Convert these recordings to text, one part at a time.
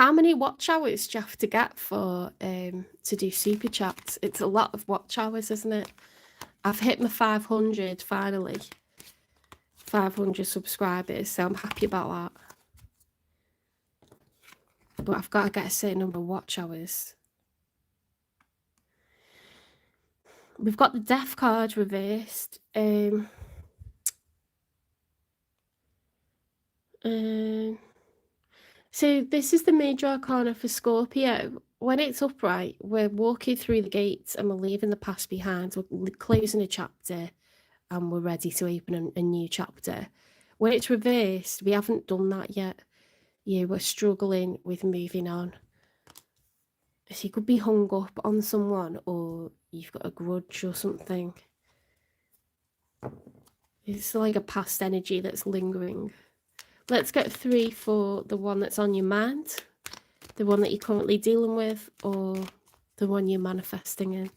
How many watch hours do you have to get for to do super chats? It's a lot of watch hours, isn't it? I've hit my 500 finally. 500 subscribers, so I'm happy about that. But I've got to get a certain number of watch hours. We've got the death card reversed. So this is the major arcana for Scorpio. When it's upright, we're walking through the gates and we're leaving the past behind. We're closing a chapter and we're ready to open a new chapter. When it's reversed, we haven't done that yet. Yeah, we're struggling with moving on. So you could be hung up on someone, or you've got a grudge or something. It's like a past energy that's lingering. Let's get 3 for the one that's on your mind, the one that you're currently dealing with, or the one you're manifesting in.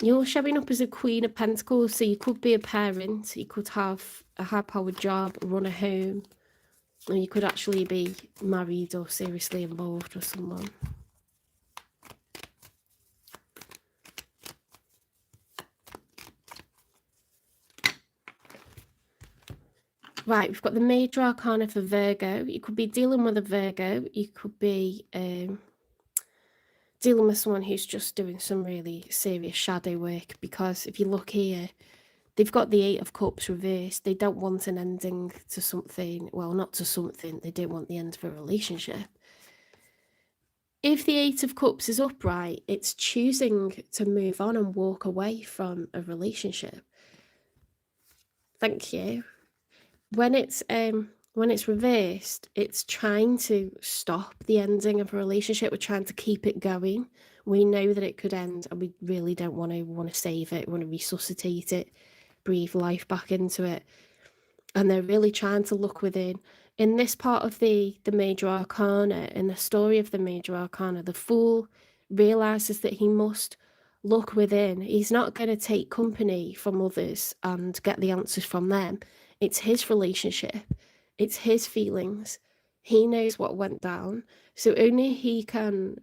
You're showing up as a Queen of Pentacles, so you could be a parent, you could have a high-powered job, run a home, or you could actually be married or seriously involved with someone. Right, we've got the major arcana for Virgo. You could be dealing with a Virgo. You could be dealing with someone who's just doing some really serious shadow work, because if you look here, they've got the 8 of Cups reversed. They don't want an ending to something. Well, not to something. They don't want the end of a relationship. If the 8 of Cups is upright, it's choosing to move on and walk away from a relationship. Thank you. When it's reversed, it's trying to stop the ending of a relationship. We're trying to keep it going. We know that it could end, and we really don't want to. We want to save it. We want to resuscitate it, breathe life back into it. And they're really trying to look within. In this part of the major arcana, in the story of the major arcana, the Fool realizes that he must look within. He's not going to take company from others and get the answers from them. It's his relationship. It's his feelings. He knows what went down. So only he can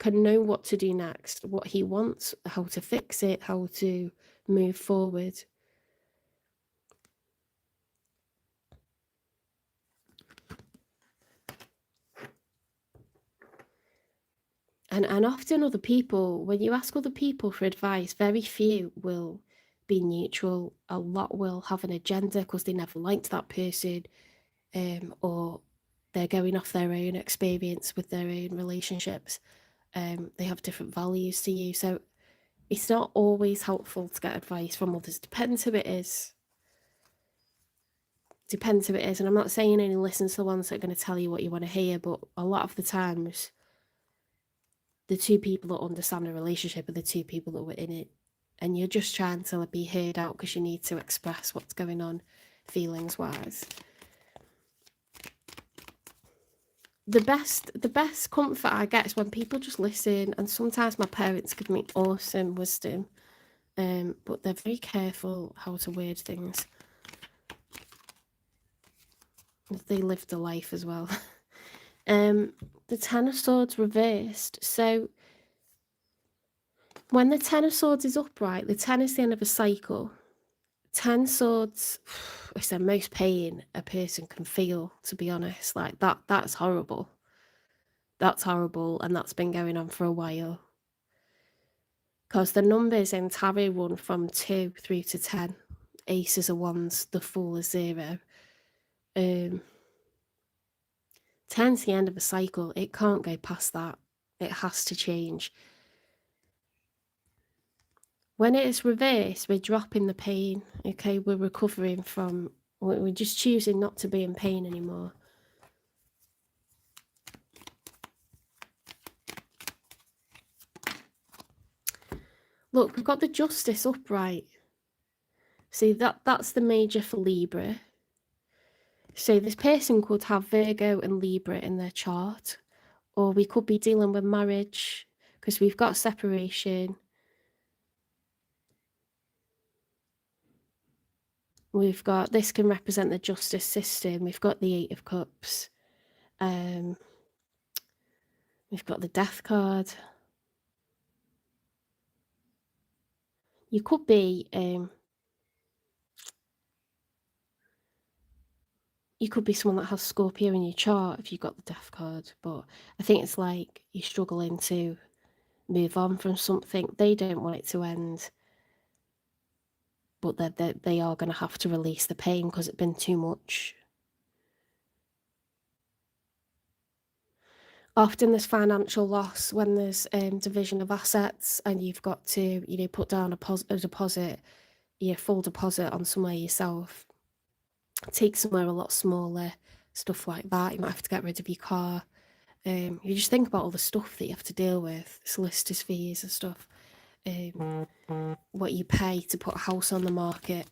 know what to do next, what he wants, how to fix it, how to move forward. And often other people, when you ask other people for advice, very few will be neutral. A lot will have an agenda because they never liked that person, or they're going off their own experience with their own relationships. They have different values to you. So it's not always helpful to get advice from others. Depends who it is. Depends who it is. And I'm not saying only listen to the ones that are going to tell you what you want to hear, but a lot of the times, the 2 people that understand a relationship are the 2 people that were in it. And you're just trying to be heard out because you need to express what's going on feelings-wise. The best comfort I get is when people just listen, and sometimes my parents give me awesome wisdom, but they're very careful how to word things. They lived a life as well. The 10 of Swords reversed. So when the 10 of Swords is upright, the 10 is the end of a cycle. 10 Swords is the most pain a person can feel, to be honest. Like that's horrible. That's horrible, and that's been going on for a while. Because the numbers in tarot run from 2 through to 10. Aces are 1s, the Fool is 0. 10's the end of a cycle. It can't go past that. It has to change. When it is reversed, we're dropping the pain. Okay, we're recovering from. We're just choosing not to be in pain anymore. Look, we've got the Justice upright. See, that's the major for Libra. So this person could have Virgo and Libra in their chart, or we could be dealing with marriage because we've got separation. We've got, this can represent the justice system. We've got the 8 of Cups. We've got the death card. You could be someone that has Scorpio in your chart if you've got the death card, but I think it's like you're struggling to move on from something. They don't want it to end, but they are going to have to release the pain because it's been too much. Often there's financial loss when there's division of assets and you've got to, put down a deposit, full deposit on somewhere yourself. Take somewhere a lot smaller, stuff like that. You might have to get rid of your car. You just think about all the stuff that you have to deal with, solicitors' fees and stuff. What you pay to put a house on the market.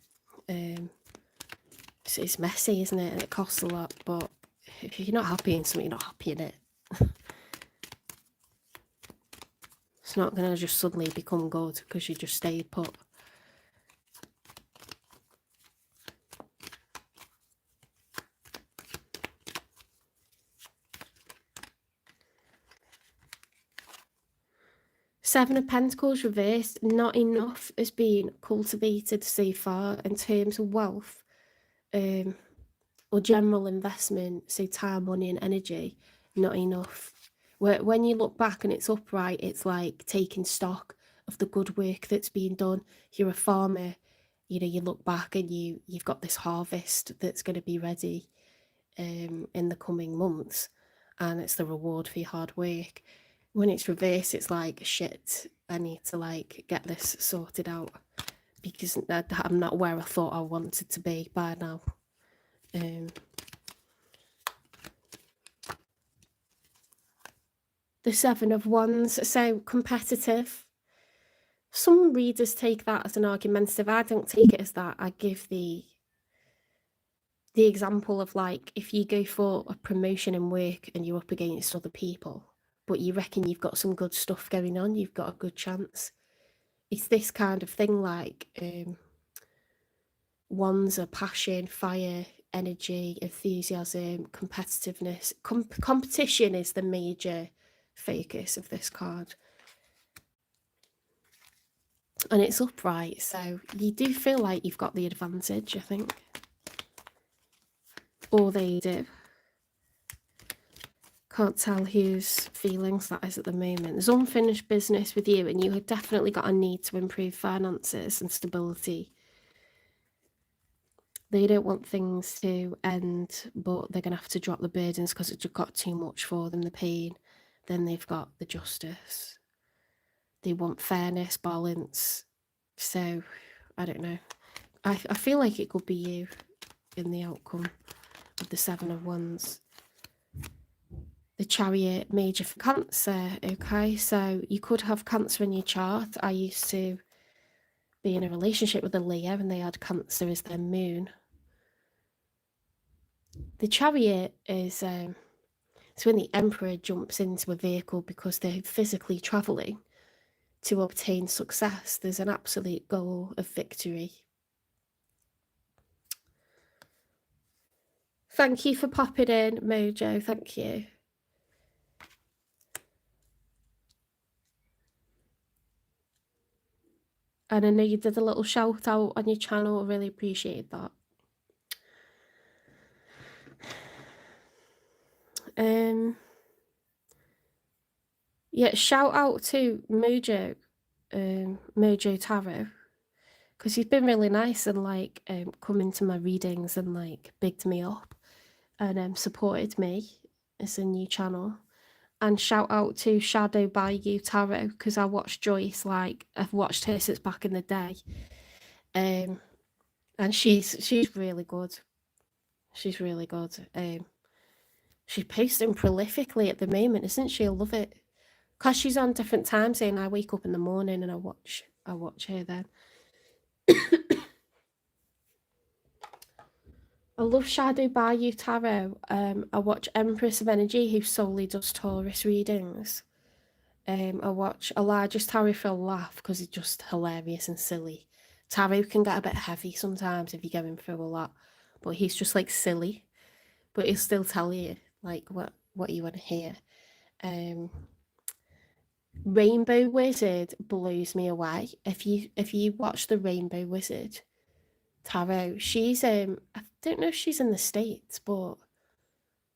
It's messy, isn't it? And it costs a lot, but if you're not happy in something, you're not happy in it. It's not going to just suddenly become good because you just stayed put. Seven of Pentacles reversed. Not enough has been cultivated so far in terms of wealth or general investment, so time, money and energy. Not enough. When you look back and it's upright, it's like taking stock of the good work that's been done. You're a farmer, you look back and you've got this harvest that's going to be ready in the coming months, and it's the reward for your hard work. When it's reversed, it's like, shit, I need to like get this sorted out because I'm not where I thought I wanted to be by now. The Seven of Wands, so competitive. Some readers take that as an argumentative. I don't take it as that. I give the example of like, if you go for a promotion in work and you're up against other people, but you reckon you've got some good stuff going on, you've got a good chance. It's this kind of thing, like wands are passion, fire, energy, enthusiasm, competitiveness. Competition is the major focus of this card. And it's upright, so you do feel like you've got the advantage, I think. Or they do. Can't tell whose feelings that is at the moment. There's unfinished business with you, and you have definitely got a need to improve finances and stability. They don't want things to end, but they're going to have to drop the burdens because it just got too much for them, the pain. Then they've got the justice. They want fairness, balance. So, I don't know. I feel like it could be you in the outcome of the Seven of Wands. The Chariot, major for Cancer. Okay, so you could have Cancer in your chart. I used to be in a relationship with a Leo and they had Cancer as their moon. The Chariot is it's when the Emperor jumps into a vehicle because they're physically travelling to obtain success. There's an absolute goal of victory. Thank you for popping in, Mojo. Thank you. And I know you did a little shout out on your channel. I really appreciate that. Yeah, shout out to Mojo, Mojo Tarot, because he's been really nice and like come into my readings and like bigged me up and supported me as a new channel. And shout out to Shadow by You Tarot, because I watched Joyce, like I've watched her since back in the day. And she's really good. She's really good. She's posting prolifically at the moment, isn't she? I love it. Because she's on different times, and I wake up in the morning and I watch her then. I love Shadow by You Tarot. I watch Empress of Energy, who solely does Taurus readings. I watch Elijah's Tarot for a laugh because it's just hilarious and silly. Tarot can get a bit heavy sometimes if you're going through a lot, but he's just like silly, but he'll still tell you like what you want to hear. Rainbow Wizard blows me away. If you watch the Rainbow Wizard tarot, she's I don't know if she's in the States, but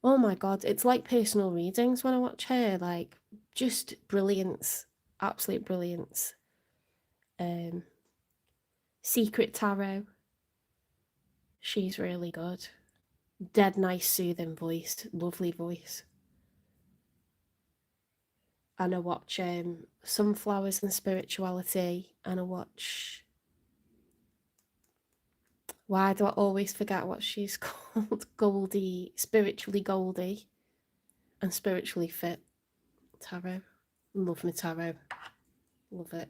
oh my god, it's like personal readings when I watch her, like just brilliance, absolute brilliance. Secret Tarot, she's really good. Dead nice soothing voice, lovely voice. And I watch Sunflowers and Spirituality, and I watch, why do I always forget what she's called? Goldie, Spiritually Goldie and Spiritually Fit Tarot. Love my tarot. Love it.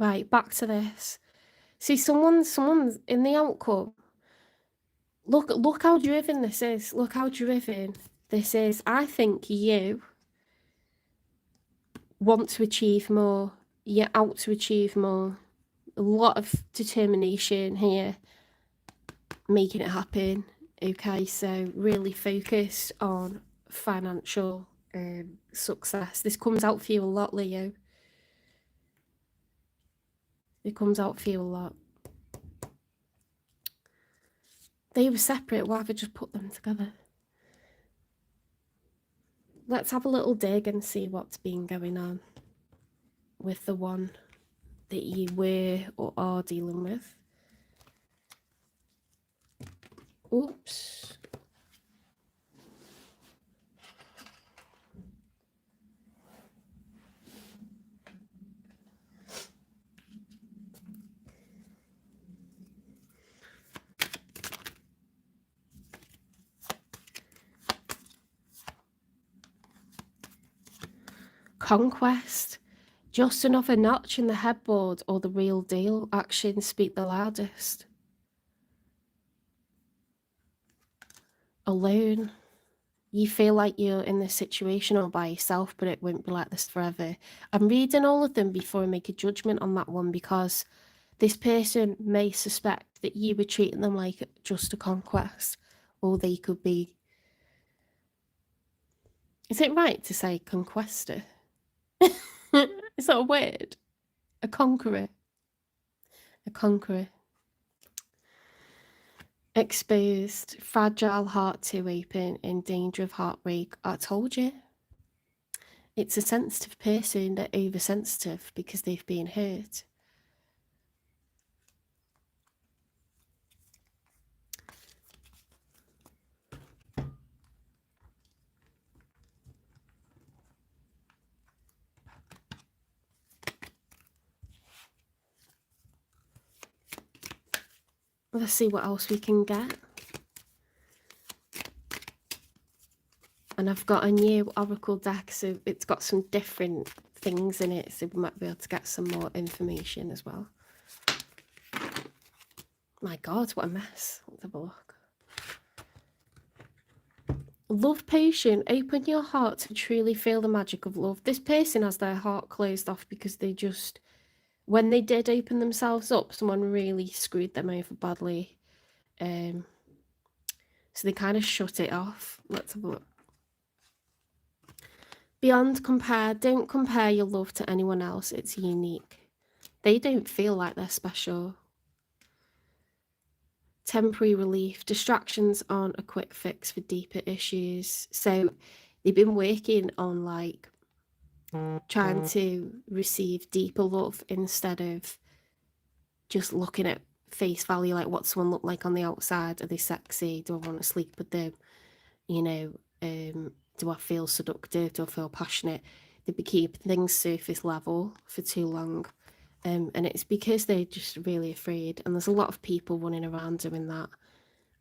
Right, back to this. See, someone's in the outcome. Look how driven this is. Look how driven this is. I think you want to achieve more. You're out to achieve more. A lot of determination here, making it happen. Okay, so really focused on financial success. This comes out for you a lot, Leo. It comes out for you a lot. They were separate. Why have I just put them together? Let's have a little dig and see what's been going on with the one that you were or are dealing with. Oops. Conquest. Just another notch in the headboard or the real deal. Actions speak the loudest. Alone. You feel like you're in this situation all by yourself, but it won't be like this forever. I'm reading all of them before I make a judgment on that one, because this person may suspect that you were treating them like just a conquest, or they could be... Is it right to say conquester? Is that a word? A conqueror. A conqueror. Exposed, fragile heart too open, in danger of heartbreak. I told you. It's a sensitive person. They're oversensitive because they've been hurt. Let's see what else we can get. And I've got a new Oracle deck, so it's got some different things in it, so we might be able to get some more information as well. My God, what a mess. Let's have a look. Love potion. Open your heart to truly feel the magic of love. This person has their heart closed off because they just... When they did open themselves up, someone really screwed them over badly. So they kind of shut it off. Let's have a look. Beyond compare. Don't compare your love to anyone else. It's unique. They don't feel like they're special. Temporary relief. Distractions aren't a quick fix for deeper issues. So they've been working on like trying to receive deeper love instead of just looking at face value, like what someone look like on the outside. Are they sexy? Do I want to sleep with them? You know, do I feel seductive? Do I feel passionate? They've been keeping things surface level for too long. And it's because they're just really afraid. And there's a lot of people running around doing that.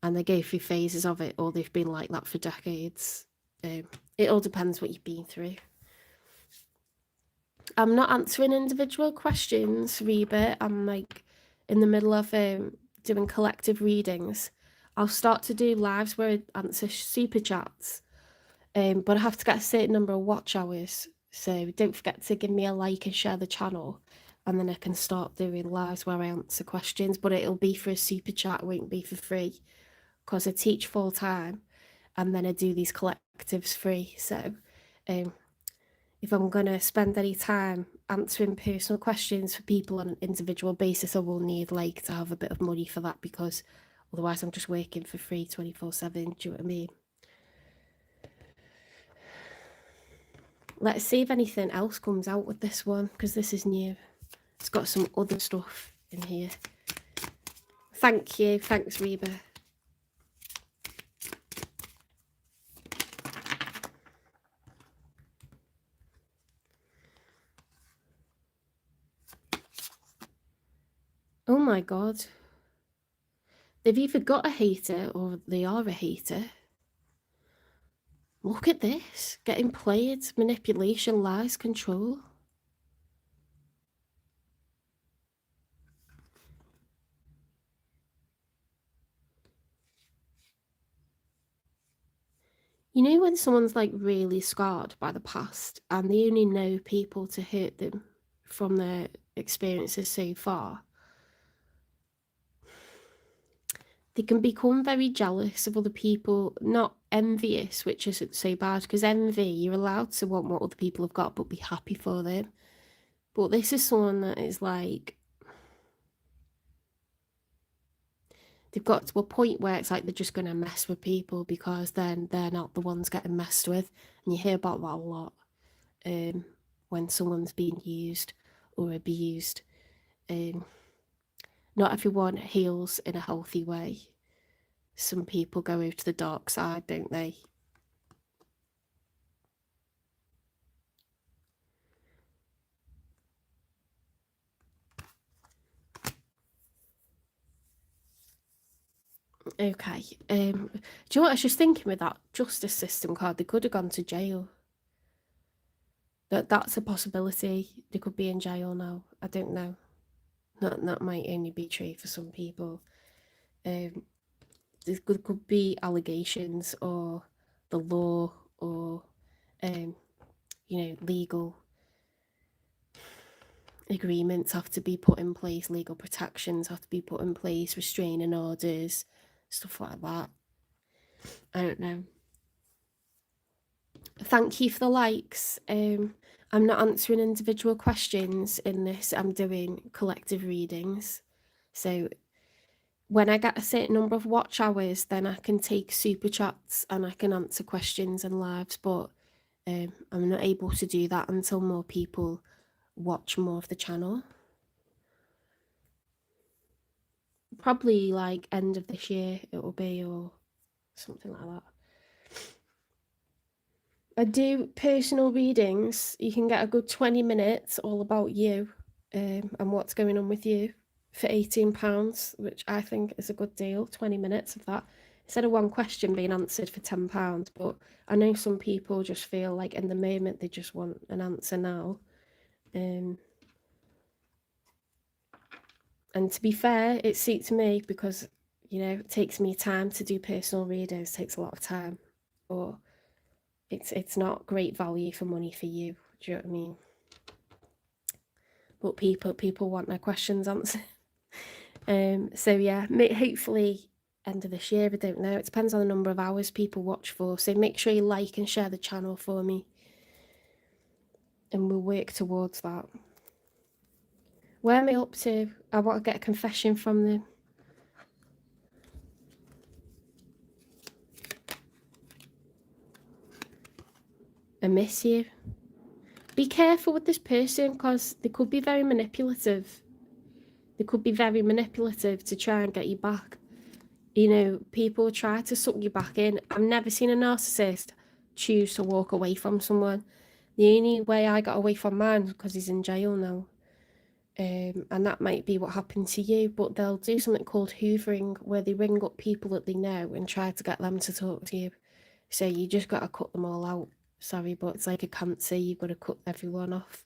And they go through phases of it, or they've been like that for decades. It all depends what you've been through. I'm not answering individual questions, Reba. I'm like in the middle of doing collective readings. I'll start to do lives where I answer super chats, but I have to get a certain number of watch hours. So don't forget to give me a like and share the channel, and then I can start doing lives where I answer questions, but it'll be for a super chat, it won't be for free, because I teach full time and then I do these collectives free. So if I'm going to spend any time answering personal questions for people on an individual basis, I will need like to have a bit of money for that, because otherwise I'm just working for free 24/7. Do you know what I mean? Let's see if anything else comes out with this one, because this is new. It's got some other stuff in here. Thank you. Thanks, Reba. Oh my god. They've either got a hater or they are a hater. Look at this. Getting played, manipulation, lies, control. You know when someone's like really scarred by the past and they only know people to hurt them from their experiences so far? They can become very jealous of other people, not envious, which isn't so bad, because envy, you're allowed to want what other people have got but be happy for them. But this is someone that is like, they've got to a point where it's like they're just going to mess with people because then they're not the ones getting messed with. And you hear about that a lot when someone's being used or abused. Not everyone heals in a healthy way. Some people go over to the dark side, don't they? Okay. Do you know what I was just thinking with that justice system card? They could have gone to jail. That's a possibility. They could be in jail now. I don't know. That might only be true for some people. There could be allegations or the law or legal agreements have to be put in place, legal protections have to be put in place, restraining orders, stuff like that. I don't know. Thank you for the likes. I'm not answering individual questions in this. I'm doing collective readings. So when I get a certain number of watch hours, then I can take super chats and I can answer questions and lives. But I'm not able to do that until more people watch more of the channel. Probably like end of this year it will be, or something like that. I do personal readings. You can get a good 20 minutes all about you and what's going on with you for £18, which I think is a good deal. 20 minutes of that instead of one question being answered for £10. But I know some people just feel like in the moment they just want an answer now. And to be fair, it suits me because, it takes me time to do personal readings. It takes a lot of time. Or it's not great value for money for you. Do you know what I mean? But people want their questions answered. So yeah, hopefully end of this year. I don't know. It depends on the number of hours people watch for. So make sure you like and share the channel for me, and we'll work towards that. Where am I up to? I want to get a confession from them. I miss you. Be careful with this person because they could be very manipulative. They could be very manipulative to try and get you back. People try to suck you back in. I've never seen a narcissist choose to walk away from someone. The only way I got away from mine was because he's in jail now. And that might be what happened to you, but they'll do something called hoovering, where they ring up people that they know and try to get them to talk to you. So you just got to cut them all out. Sorry, but it's like a cancer. You've got to cut everyone off.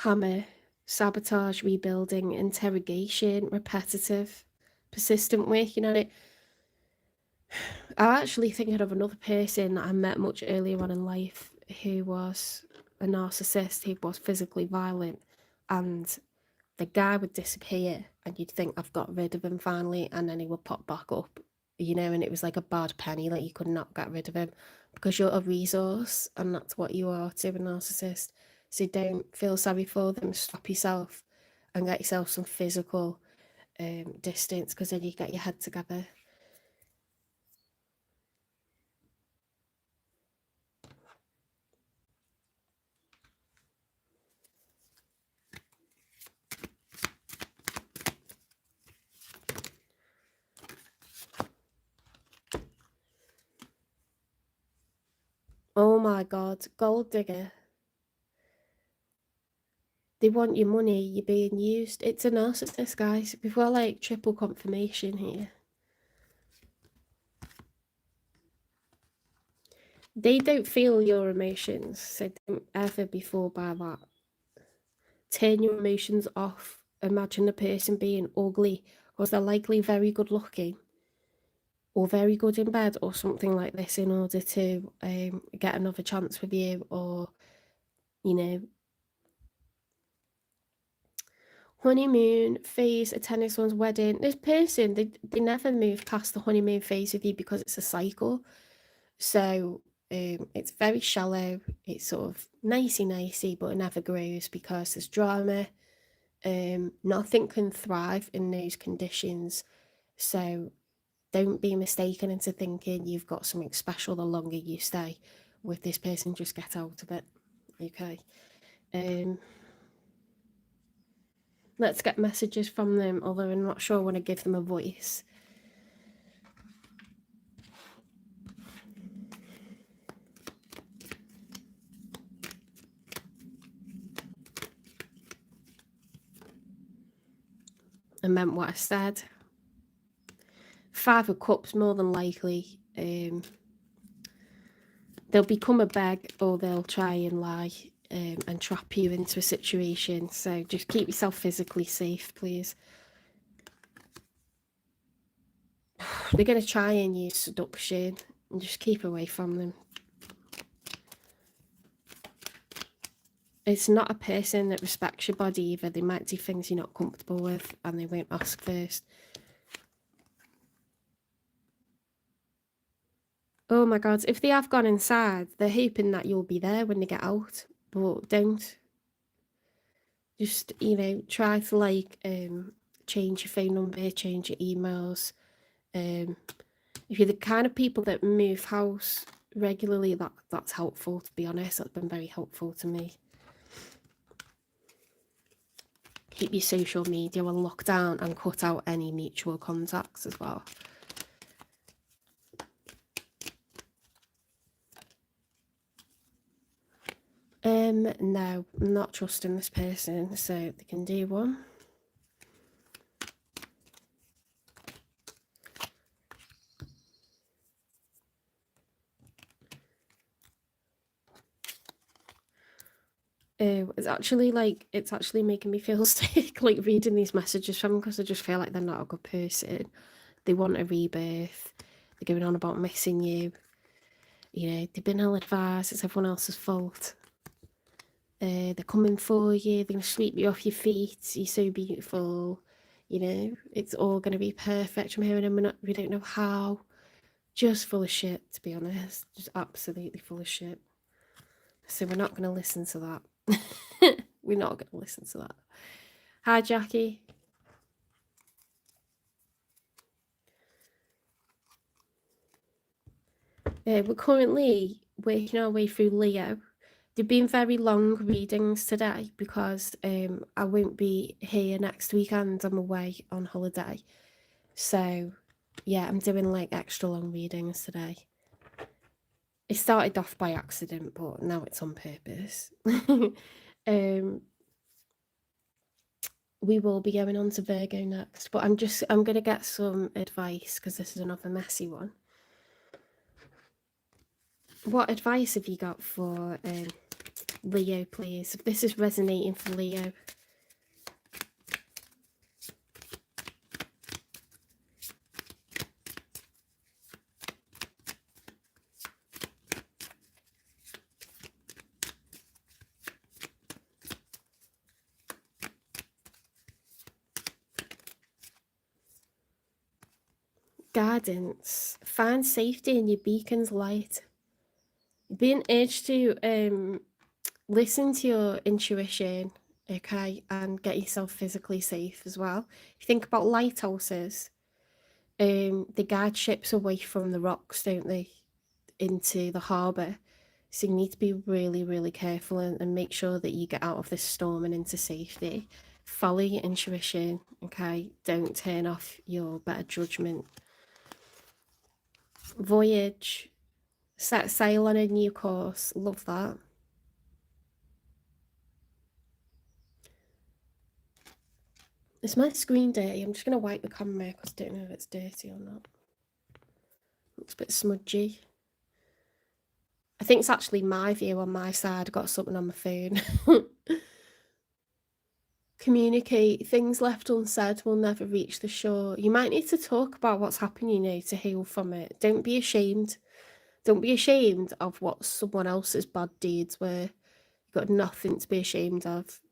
hammer, sabotage, rebuilding, interrogation, repetitive, persistent work, you know. I'm actually thinking of another person that I met much earlier on in life who was a narcissist, who was physically violent, and the guy would disappear and you'd think I've got rid of him finally, and then he would pop back up, you know, and it was like a bad penny, like you could not get rid of him because you're a resource and that's what you are to a narcissist. So don't feel sorry for them, stop yourself and get yourself some physical distance, because then you get your head together. Oh my god, gold digger. They want your money, you're being used. It's a narcissist, guys. We've got like triple confirmation here. They don't feel your emotions, so don't ever be fooled by that. Turn your emotions off. Imagine a person being ugly, because they're likely very good looking or very good in bed or something like this in order to get another chance with you, or, you know. Honeymoon phase, attending someone's wedding. This person, they never move past the honeymoon phase with you because it's a cycle. So it's very shallow. It's sort of nicey, but it never grows because there's drama. Nothing can thrive in those conditions. So don't be mistaken into thinking you've got something special the longer you stay with this person. Just get out of it. Okay. Let's get messages from them, although I'm not sure I want to give them a voice. I meant what I said. 5 of Cups, more than likely. They'll become a beg, or they'll try and lie and trap you into a situation. So just keep yourself physically safe, please. They're going to try and use seduction, and just keep away from them. It's not a person that respects your body either. They might do things you're not comfortable with and they won't ask first. Oh my god, if they have gone inside, they're hoping that you'll be there when they get out, but don't. Just, you know, try to like change your phone number, change your emails. If you're the kind of people that move house regularly, that's helpful, to be honest. That's been very helpful to me. Keep your social media on lockdown and cut out any mutual contacts as well. No, I'm not trusting this person, so they can do one. It's actually making me feel sick, like reading these messages from them, because I just feel like they're not a good person. They want a rebirth. They're going on about missing you. You know, they've been ill-advised. It's everyone else's fault. They're coming for you. They're going to sweep you off your feet. You're so beautiful. You know, it's all going to be perfect from here on in. We don't know how. Just full of shit, to be honest. Just absolutely full of shit. So we're not going to listen to that. We're not going to listen to that. Hi, Jackie. We're currently working our way through Leo. They've been very long readings today because I won't be here next weekend. I'm away on holiday. So, yeah, I'm doing like extra long readings today. It started off by accident, but now it's on purpose. We will be going on to Virgo next, but I'm going to get some advice because this is another messy one. What advice have you got for Leo, please. If this is resonating for Leo. Guidance. Find safety in your beacon's light. Being urged to listen to your intuition, okay, and get yourself physically safe as well. If you think about lighthouses, they guide ships away from the rocks, don't they, into the harbour. So you need to be really, really careful and make sure that you get out of this storm and into safety. Follow your intuition, okay? Don't turn off your better judgment. Voyage. Set sail on a new course. Love that. It's my screen dirty. I'm just going to wipe the camera because I don't know if it's dirty or not. Looks a bit smudgy. I think it's actually my view on my side. I got something on my phone. Communicate. Things left unsaid will never reach the shore. You might need to talk about what's happening, to heal from it. Don't be ashamed. Don't be ashamed of what someone else's bad deeds were. You've got nothing to be ashamed of.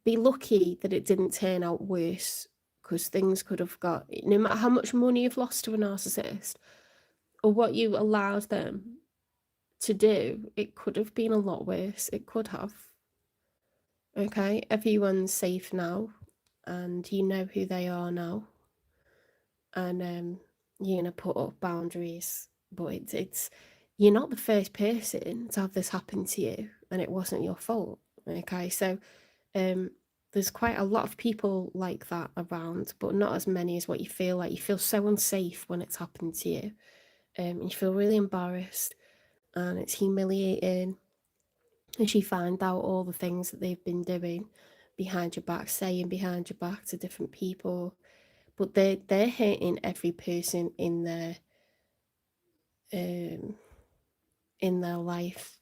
Be lucky that it didn't turn out worse, because things could have got, no matter how much money you've lost to a narcissist or what you allowed them to do, it could have been a lot worse. It could have. Okay, everyone's safe now, and you know who they are now, and you're gonna put up boundaries. But it's you're not the first person to have this happen to you, and it wasn't your fault. Okay, so there's quite a lot of people like that around, but not as many as what you feel like. You feel so unsafe when it's happened to you, and you feel really embarrassed, and it's humiliating. And she finds out all the things that they've been doing behind your back, saying behind your back to different people, but they're hurting every person in their life,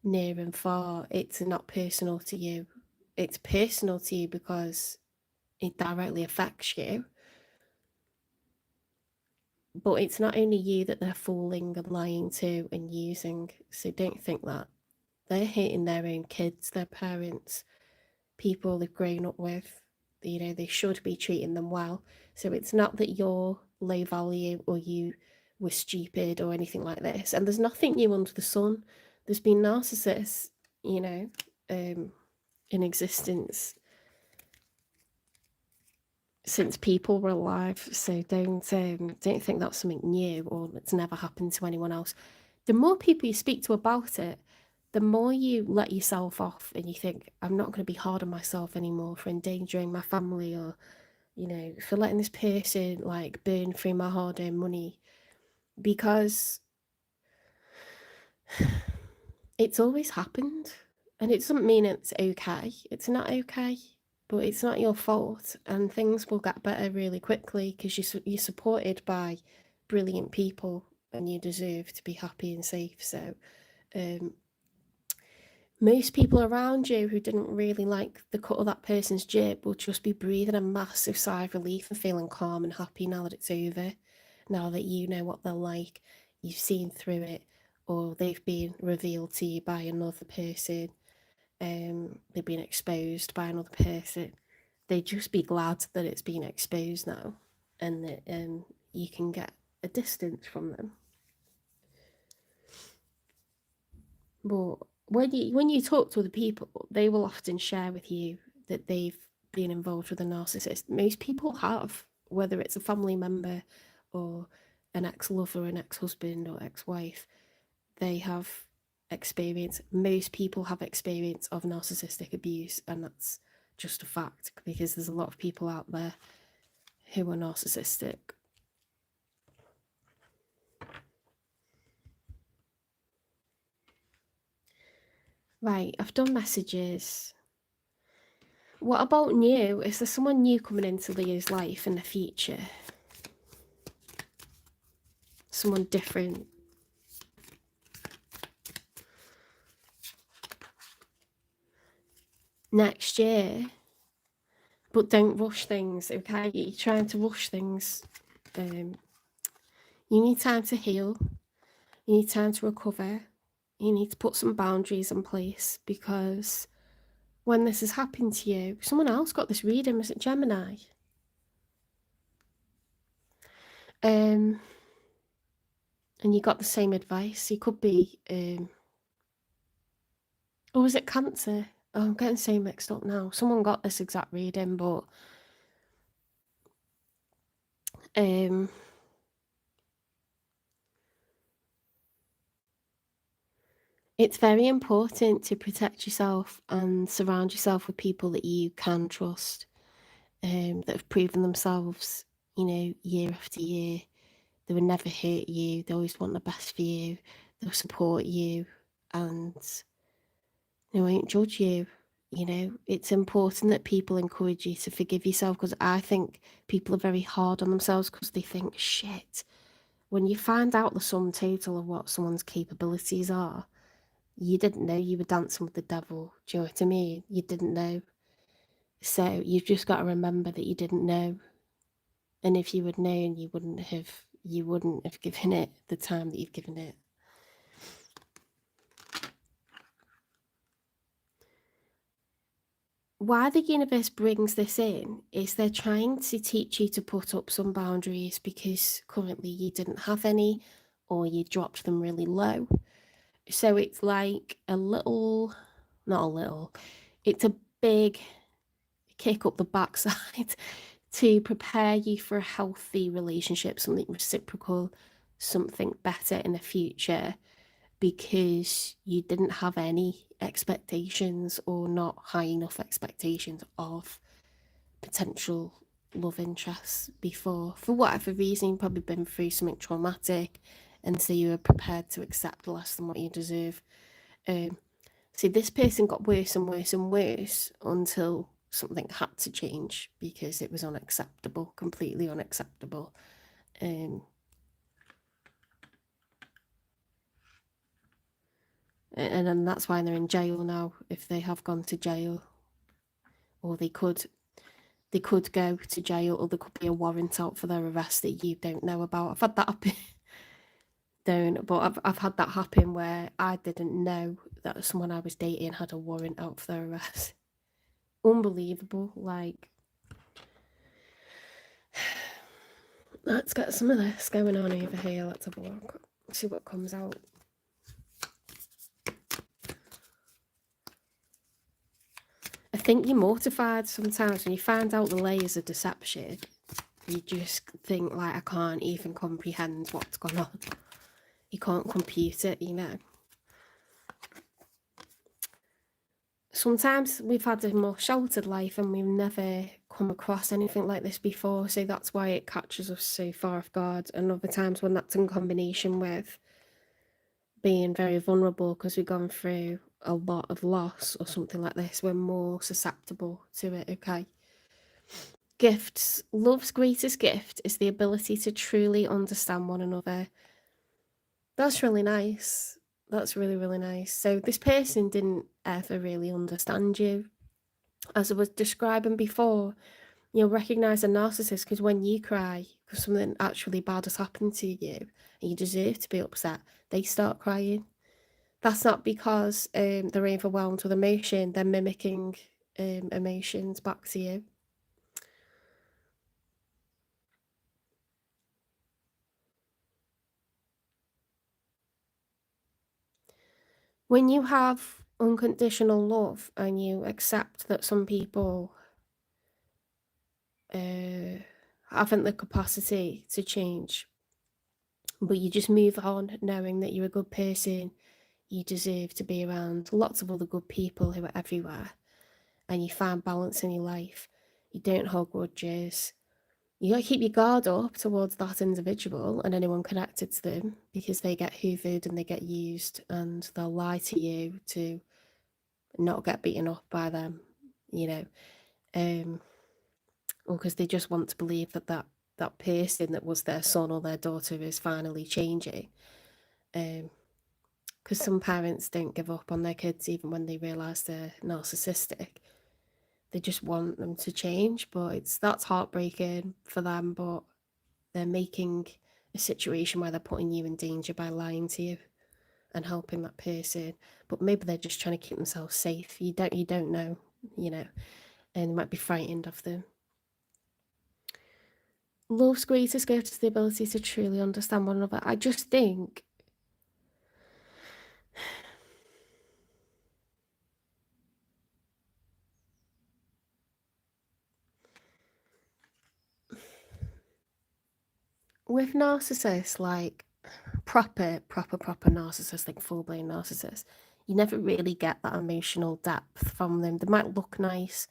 near and far. It's not personal to you. It's personal to you because it directly affects you. But it's not only you that they're fooling and lying to and using. So don't think that. They're hating their own kids, their parents, people they've grown up with. They should be treating them well. So it's not that you're low value or you were stupid or anything like this. And there's nothing new under the sun. There's been narcissists, in existence since people were alive. So don't think that's something new or it's never happened to anyone else. The more people you speak to about it, the more you let yourself off and you think, I'm not going to be hard on myself anymore for endangering my family, or for letting this person like burn through my hard-earned money, because it's always happened. And it doesn't mean it's okay. It's not okay, but it's not your fault, and things will get better really quickly because you're supported by brilliant people and you deserve to be happy and safe. So most people around you who didn't really like the cut of that person's jib will just be breathing a massive sigh of relief and feeling calm and happy now that it's over, now that you know what they're like, you've seen through it, or they've been revealed to you by another person, they've been exposed by another person. They'd just be glad that it's been exposed now, and that you can get a distance from them. But when you talk to other people, they will often share with you that they've been involved with a narcissist. Most people have, whether it's a family member or an ex-lover, an ex-husband or ex-wife, they have experience. Most people have experience of narcissistic abuse, and that's just a fact, because there's a lot of people out there who are narcissistic. Right, I've done messages. What about new? Is there someone new coming into Leo's life in the future? Someone different. next year. But don't rush things, okay? You're trying to rush things. You need time to heal. You need time to recover. You need to put some boundaries in place, because when this has happened to you, someone else got this reading, was it Gemini? And you got the same advice. You could be, or was it Cancer? Oh, I'm getting so mixed up now. Someone got this exact reading, but it's very important to protect yourself and surround yourself with people that you can trust, that have proven themselves, year after year. They will never hurt you. They always want the best for you. They'll support you, and they won't judge you. It's important that people encourage you to forgive yourself, because I think people are very hard on themselves because they think, shit, when you find out the sum total of what someone's capabilities are, you didn't know you were dancing with the devil. Do you know what I mean? You didn't know. So you've just got to remember that you didn't know. And if you had known, you wouldn't have given it the time that you've given it. Why the universe brings this in is they're trying to teach you to put up some boundaries, because currently you didn't have any, or you dropped them really low. So it's like not a little, it's a big kick up the backside to prepare you for a healthy relationship, something reciprocal, something better in the future, because you didn't have any expectations, or not high enough expectations of potential love interests before. For whatever reason, you've probably been through something traumatic, and so you were prepared to accept less than what you deserve. See, this person got worse and worse and worse until something had to change, because it was unacceptable, completely unacceptable. And then that's why they're in jail now, if they have gone to jail, or they could go to jail, or there could be a warrant out for their arrest that you don't know about. I've had that happen. But I've had that happen where I didn't know that someone I was dating had a warrant out for their arrest. Unbelievable. Like, let's get some of this going on over here. Let's have a look. See what comes out. I think you're mortified sometimes when you find out the layers of deception. You just think, like, I can't even comprehend what's gone on. You can't compute it, Sometimes we've had a more sheltered life and we've never come across anything like this before, so that's why it catches us so far off guard. And other times when that's in combination with being very vulnerable because we've gone through a lot of loss or something like this, we're more susceptible to it, okay? Gifts. Love's greatest gift is the ability to truly understand one another. That's really nice. That's really, really nice. So this person didn't ever really understand you. As I was describing before, you'll recognise a narcissist because when you cry because something actually bad has happened to you and you deserve to be upset, they start crying. That's not because they're overwhelmed with emotion. They're mimicking emotions back to you. When you have unconditional love and you accept that some people haven't the capacity to change, but you just move on knowing that you're a good person, you deserve to be around lots of other good people who are everywhere, and you find balance in your life, you don't hold grudges, you got to keep your guard up towards that individual and anyone connected to them, because they get hoovered and they get used, and they'll lie to you to not get beaten up by them, or because they just want to believe that person that was their son or their daughter is finally changing. Because some parents don't give up on their kids even when they realise they're narcissistic. they just want them to change, but that's heartbreaking for them, but they're making a situation where they're putting you in danger by lying to you and helping that person. But maybe they're just trying to keep themselves safe. You don't know, and they might be frightened of them. Love's greatest gift is the ability to truly understand one another. I just think with narcissists, like proper narcissists, like full-blown narcissists, you never really get that emotional depth from them. They might look nice,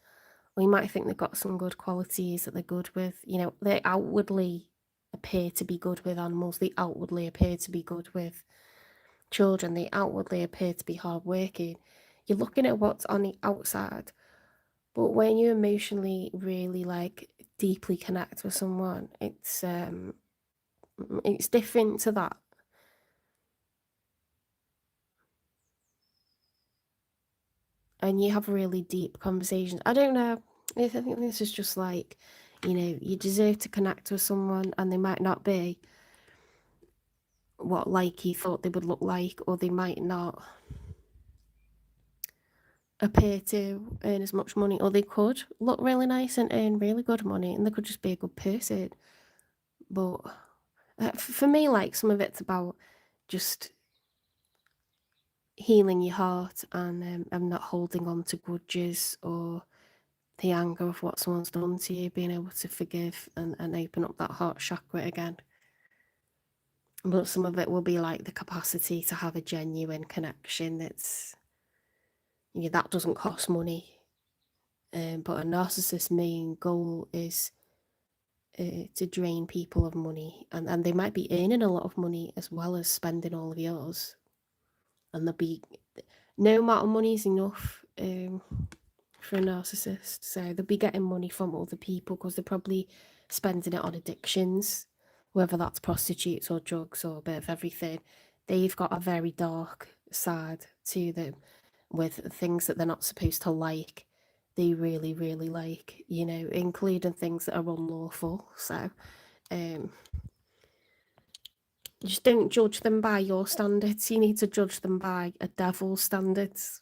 or you might think they've got some good qualities that they're good with. They outwardly appear to be good with animals. They outwardly appear to be good with children. They outwardly appear to be hardworking. You're looking at what's on the outside, but when you emotionally really deeply connect with someone, it's different to that. And you have really deep conversations. I don't know. I think this is just you deserve to connect with someone, and they might not be what you thought they would look like, or they might not appear to earn as much money, or they could look really nice and earn really good money, and they could just be a good person. But for me, some of it's about just healing your heart and not holding on to grudges or the anger of what someone's done to you, being able to forgive and open up that heart chakra again. But some of it will be the capacity to have a genuine connection that doesn't cost money. But a narcissist's main goal is to drain people of money, and they might be earning a lot of money as well as spending all of yours. And there'll be no amount of money is enough for a narcissist. So they'll be getting money from other people because they're probably spending it on addictions, whether that's prostitutes or drugs or a bit of everything. They've got a very dark side to them with things that they're not supposed to like. They really, really like, including things that are unlawful. So just don't judge them by your standards. You need to judge them by a devil's standards,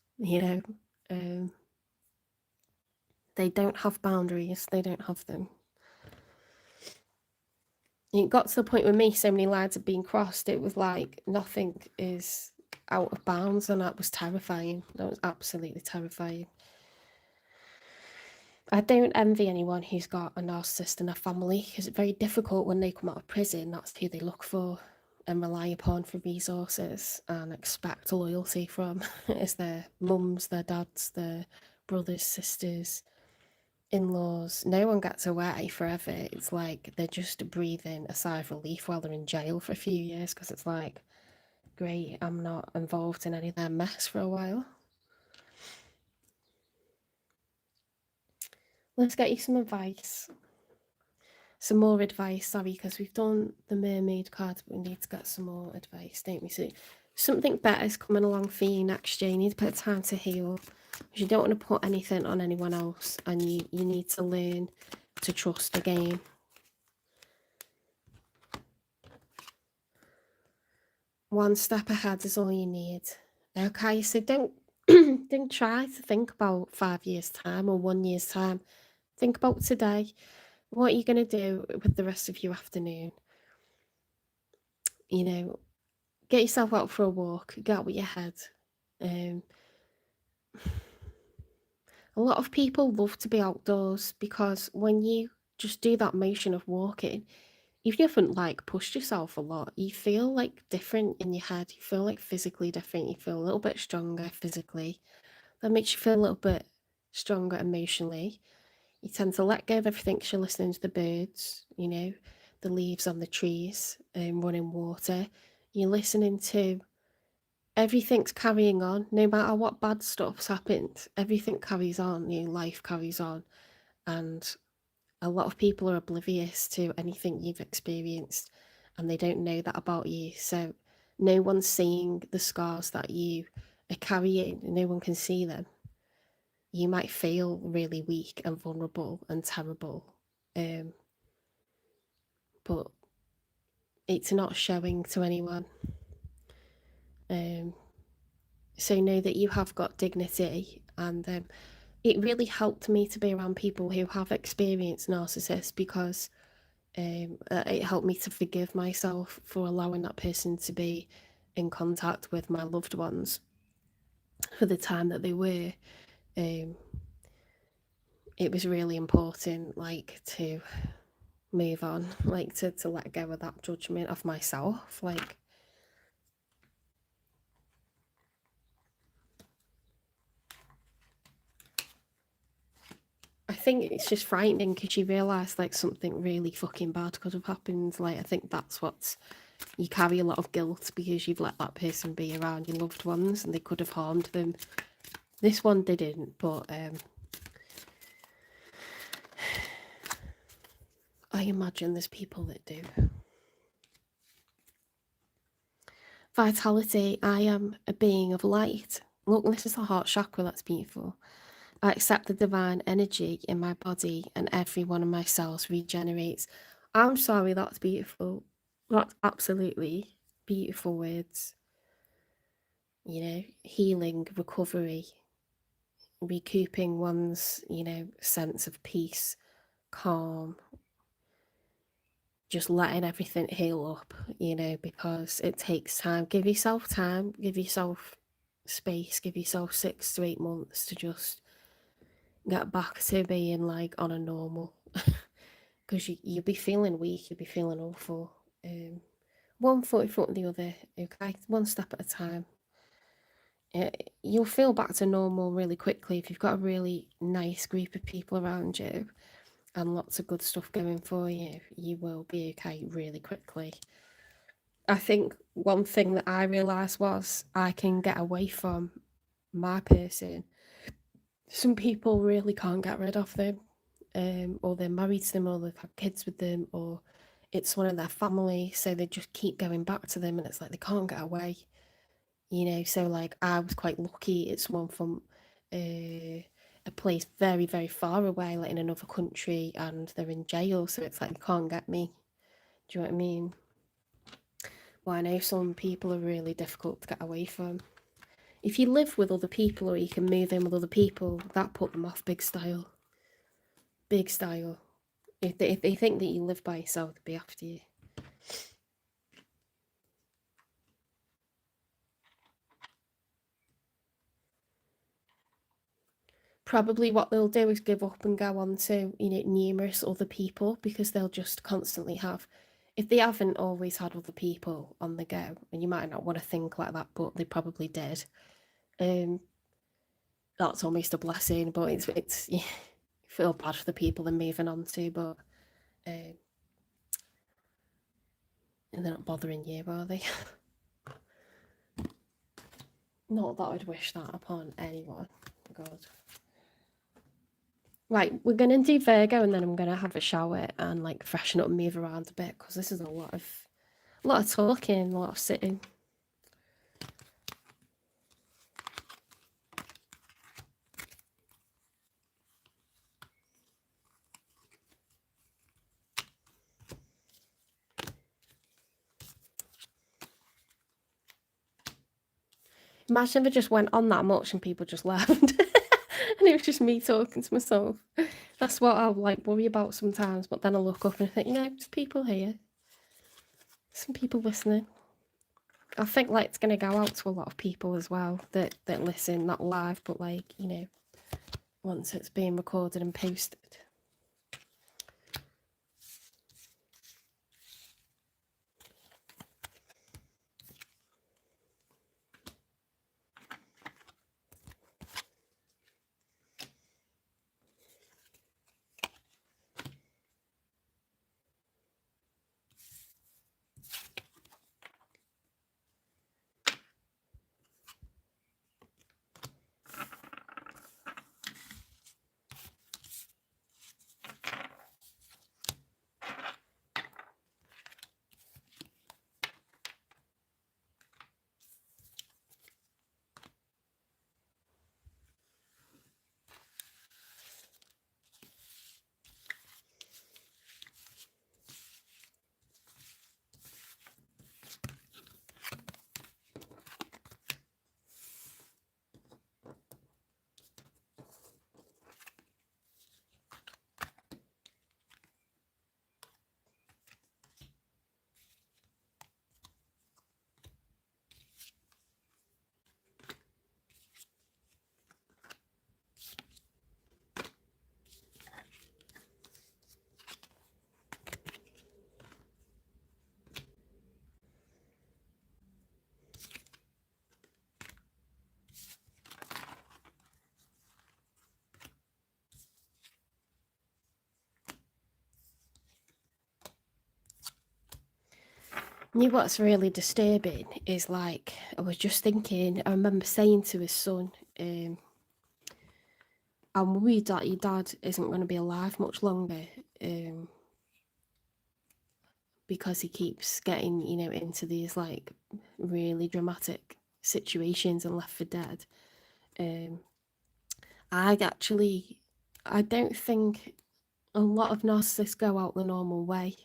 They don't have boundaries. They don't have them. It got to the point with me, so many lines had been crossed. It was nothing is out of bounds, and that was terrifying. That was absolutely terrifying. I don't envy anyone who's got a narcissist in their family, because it's very difficult when they come out of prison. That's who they look for and rely upon for resources and expect loyalty from. It's their mums, their dads, their brothers, sisters, in-laws. No one gets away forever. It's they're just breathing a sigh of relief while they're in jail for a few years, because it's great, I'm not involved in any of their mess for a while. Let's get you some advice. Some more advice, sorry, because we've done the mermaid card, but we need to get some more advice, don't we? So something better is coming along for you next year. You need a bit of time to heal, because you don't want to put anything on anyone else, and you need to learn to trust again. One step ahead is all you need. Okay, so don't try to think about 5 years' time or 1 year's time. Think about today. What are you going to do with the rest of your afternoon? Get yourself out for a walk. Get out with your head. A lot of people love to be outdoors, because when you just do that motion of walking, even if you haven't pushed yourself a lot, you feel different in your head. You feel physically different. You feel a little bit stronger physically. That makes you feel a little bit stronger emotionally. You tend to let go of everything because you're listening to the birds, the leaves on the trees, running water. You're listening to everything's carrying on, no matter what bad stuff's happened. Everything carries on. Life carries on, and a lot of people are oblivious to anything you've experienced, and they don't know that about you. So no one's seeing the scars that you are carrying. No one can see them. you might feel really weak and vulnerable and terrible, but it's not showing to anyone. So know that you have got dignity, and it really helped me to be around people who have experienced narcissists, because it helped me to forgive myself for allowing that person to be in contact with my loved ones for the time that they were. It was really important, like, to move on, like to let go of that judgment of myself. Like, I think it's just frightening because you realise like something really fucking bad could have happened. Like, I think that's what's, you carry a lot of guilt because you've let that person be around your loved ones and they could have harmed them. This one didn't, but I imagine there's people that do. Vitality, I am a being of light. Look, this is the heart chakra, that's beautiful. I accept the divine energy in my body and every one of my cells regenerates. I'm sorry, that's beautiful. That's absolutely beautiful words. You know, healing, recovery, recouping one's, sense of peace, calm, just letting everything heal up, because it takes time. Give yourself time, give yourself space, give yourself 6 to 8 months to just get back to being like on a normal, because you'll be feeling weak, you'll be feeling awful. One foot in front of the other, okay, one step at a time. You'll feel back to normal really quickly if you've got a really nice group of people around you and lots of good stuff going for you. You will be okay really quickly. I think one thing that I realised was I can get away from my person. Some people really can't get rid of them, or they're married to them, or they've had kids with them, or it's one of their family, so they just keep going back to them, and it's like they can't get away. So like I was quite lucky. It's one from a place very, very far away, like in another country, and they're in jail, so it's like they can't get me. Do you know what I mean? Well, I know some people are really difficult to get away from. If you live with other people or you can move in with other people, that put them off big style. Big style. If they think that you live by yourself, they'll be after you. Probably what they'll do is give up and go on to, numerous other people, because they'll just constantly have, if they haven't always had other people on the go, and you might not want to think like that, but they probably did. That's almost a blessing, but it's yeah, feel bad for the people they're moving on to, but and they're not bothering you, are they? Not that I'd wish that upon anyone. God. Right, we're gonna do Virgo, and then I'm gonna have a shower and like freshen up and move around a bit, because this is a lot of talking, a lot of sitting. Imagine if I just went on that much and people just left. And it was just me talking to myself. That's what I'll like worry about sometimes, but then I look up and I think, there's people here. Some people listening. I think like it's gonna go out to a lot of people as well that listen, not live, but like, once it's being recorded and posted. You know what's really disturbing is, like, I was just thinking, I remember saying to his son, I'm worried that your dad isn't going to be alive much longer, because he keeps getting, into these, like, really dramatic situations and left for dead. I don't think a lot of narcissists go out the normal way.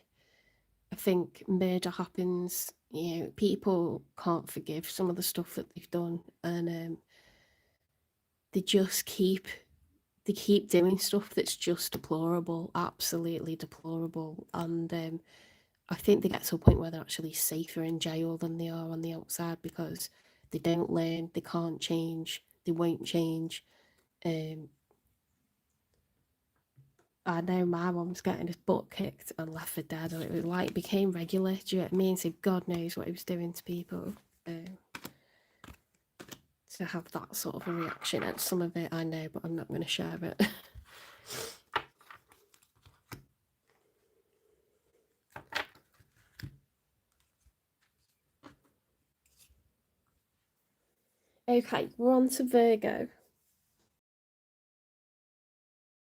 I think murder happens, people can't forgive some of the stuff that they've done, and they just keep doing stuff that's just deplorable, absolutely deplorable, and I think they get to a point where they're actually safer in jail than they are on the outside, because they don't learn, they can't change, they won't change. I know my mum's getting his butt kicked and left for dead, and it was like became regular. Do you know what I mean? So God knows what he was doing to people. To have that sort of a reaction, and some of it I know, but I'm not going to share it. Okay, we're on to Virgo.